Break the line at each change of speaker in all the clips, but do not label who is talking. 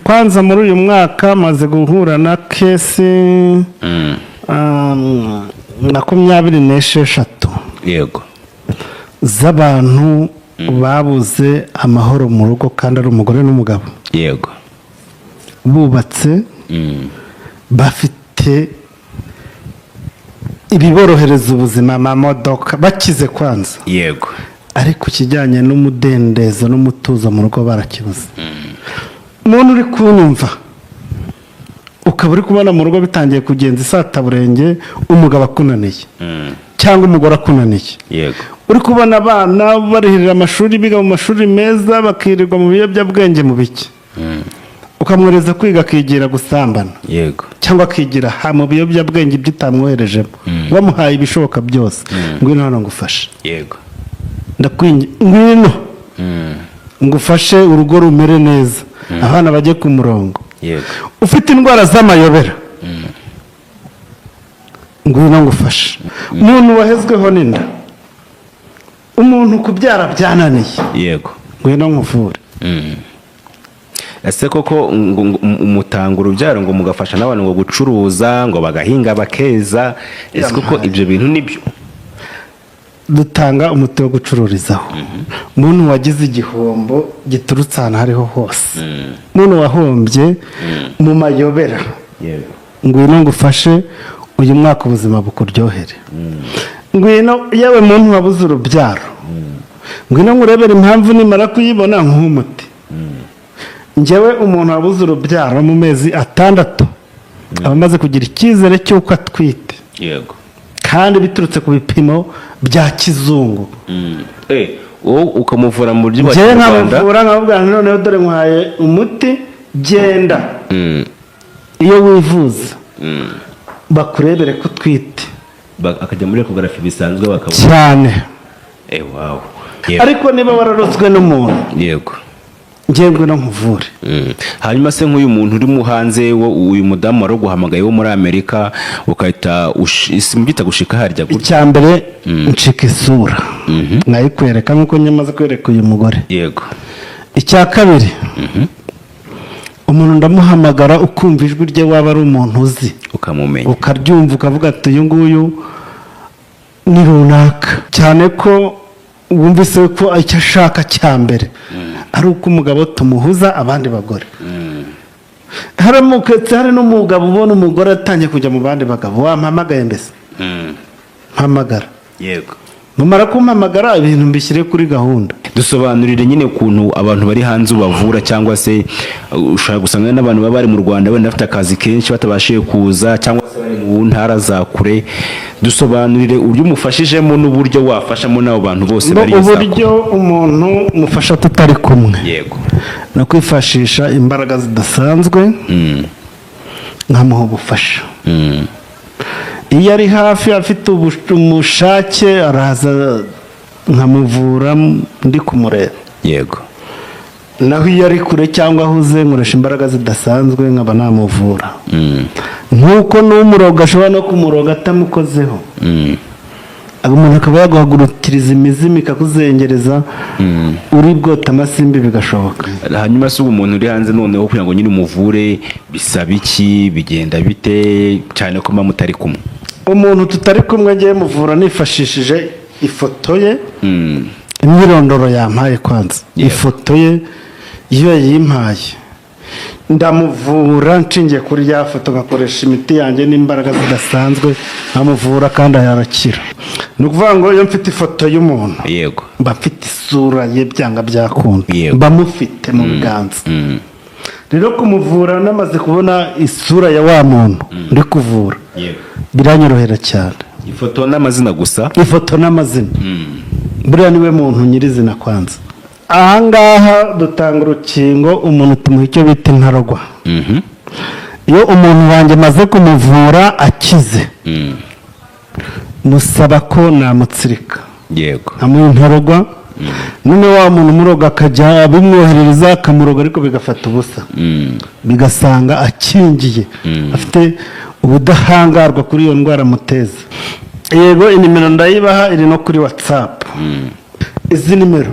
kwanza muri uyu mwaka maze guhura na kesi 26
yego
z'abantu babuze amahoro mu rugo kandi ari umugore n'umugabo
yego
bubatse bafite ibiborohereza ubuzima amamodoka bakize kwanza
yego
ariko kijyanye n'umudendezo n'umutuzo mu rugo barakibuze umuntu uri kunyumva ukaba uri kubona mu rugo bitangiye kugenza isataburenge umugabo akunaniye cyangwa umugore akunaniye
yego
uri kubona abana barihirira amashuri biga mu mashuri meza bakirirwa mu biyobyabwenge mu biki ukamwohereza kwiga akigira gusambana
yego
cyangwa akigira mu biyobyabwenge ibyo utamwoherejemo wamuhaye ibishoboka byose ngwino hano ngufashe
yego
ndakwinye ngwino ngufashe urugo rumere neza abana bajye ku murongo
yego
ufite indwara z'amayobera ngwino ngufashe umuntu wahezweho n'inda umuntu kubyara byananiye
yego
ngwino nkuvure
ese koko umutanga urubyaro ngo mugafasha n'abantu ngo gucuruza ngo bagahinga bakeza ese koko ibyo bintu nibyo
dutanga umuti wo gucururizaho umuntu wagize igihombo giturutse ahantu hariho hose umuntu wahombye mu mayobera ngwino ngufashe uyu mwaka ubuzima bukuryohere ngwino yewe muntu wabuze urubyaro ngwino ngurebere impamvu nimara kuyibona nk'umuti njyewe umuntu wabuze urubyaro mu mezi 6 aba amaze kugira icyizere cy'uko atwite
yego
kandi biturutse ku bipimo bya kizungu
wowe ukamuvura mu buryo bwa
Kinyarwanda njyewe nkamuvura nkabubwira noneho dore nkwaye umuti genda iyo wivuza bakurebere ko utwite
akajya muri ekogarafi bisanzwe bakabona
cyane
wow
ariko niba wararozwe n'umuntu
yego
ngengwe no nkuvure
hanyuma se nk'uyu muntu uri mu hanze uyu mudamu wari guhamagaye wo muri Amerika ukahita simbyita gushika harya gutya
icyambere ncika isura nkayikwereka nkuko nyamaze kwereka uyu mugore
yego
icya kabiri umuntu ndamuhamagara ukumva ijwi rye waba ari umuntu uzi
ukamumenya
ukaryumva ukavuga ati uyu nguyu ni runaka cyane ko wumvise ko icyo ashaka cyambere ari uko umugabo tumuhuza abandi bagore haramuketse hari n'umugabo ubona umugore atangiye kujya mu bandi bagabo wampamagaye mbese mpamagara
yego
numara kumpamagara ibintu mbishyire kuri gahunda
dusobanurire nyine ukuntu abantu bari hanze ubavura cyangwa se ushaka gusanga n'abantu baba bari mu Rwanda wenda bafite akazi kenshi batabashije kuza cyangwa se bari mu ntara za kure dusobanurire uburyo umufashijemo n'uburyo wafashamo n'abo bantu bose bari
uburyo umuntu mufasha tutari kumwe
yego
no kwifashisha imbaraga zidasanzwe nkamuha ubufasha iyo ari hafi afite umushake araza nkamuvura ndi kumureba
yego
naho iyo ari kure cyangwa ahuze nkoresha imbaraga zidasanzwe nkaba namuvura nk'uko n'umuroga ashobora no kumuroga atamukozeho umuntu akaba yaguhagurukiriza imizimu ikakuzengereza uri bwota amasimbi bigashoboka
hanyuma se umuntu uri hanze noneho kugira ngo nyine umuvure bisaba iki bigenda bite cyane ko mutari kumwe
umuntu tutari kumwe agiye muvura nifashishije ifoto ye imyirondoro yampaye kwanza ifoto ye iyo yimpaye ndamuvura nshingiye kuri ya foto ngakoresha imiti yanjye n'imbaraga zidasanzwe nkamuvura kandi arakira ni ukuvuga ngo iyo mfite ifoto y'umuntu
yego
mba mfite isura ye byanga byakunda mba mufite mu biganza rero kumuvura namaze kubona isura ya wa muntu ndi kuvura biranyorohera cyane
ifoto n'amazina gusa
ifoto n'amazina buriya niwe muntu nyirizina kwanza ahangaha dutanga urukingo umuntu tumuha icyo bita intarogwa iyo umuntu wanjye amaze kumuvura akize musaba ko namutsirika
yego
amuha intarogwa none wa muntu umuroga akajya abimwoherereza akamuroga ariko bigafata ubusa bigasanga akingiye afite ubudahangarwa kuri iyo ndwara muteza yego inimero ndayibaha iri no kuri WhatsApp izi nimero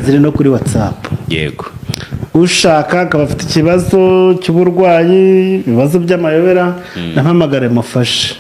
ziri no kuri WhatsApp
yego
ushaka akaba afite ikibazo cy'uburwayi ibibazo by'amayobera nampamagare mufashe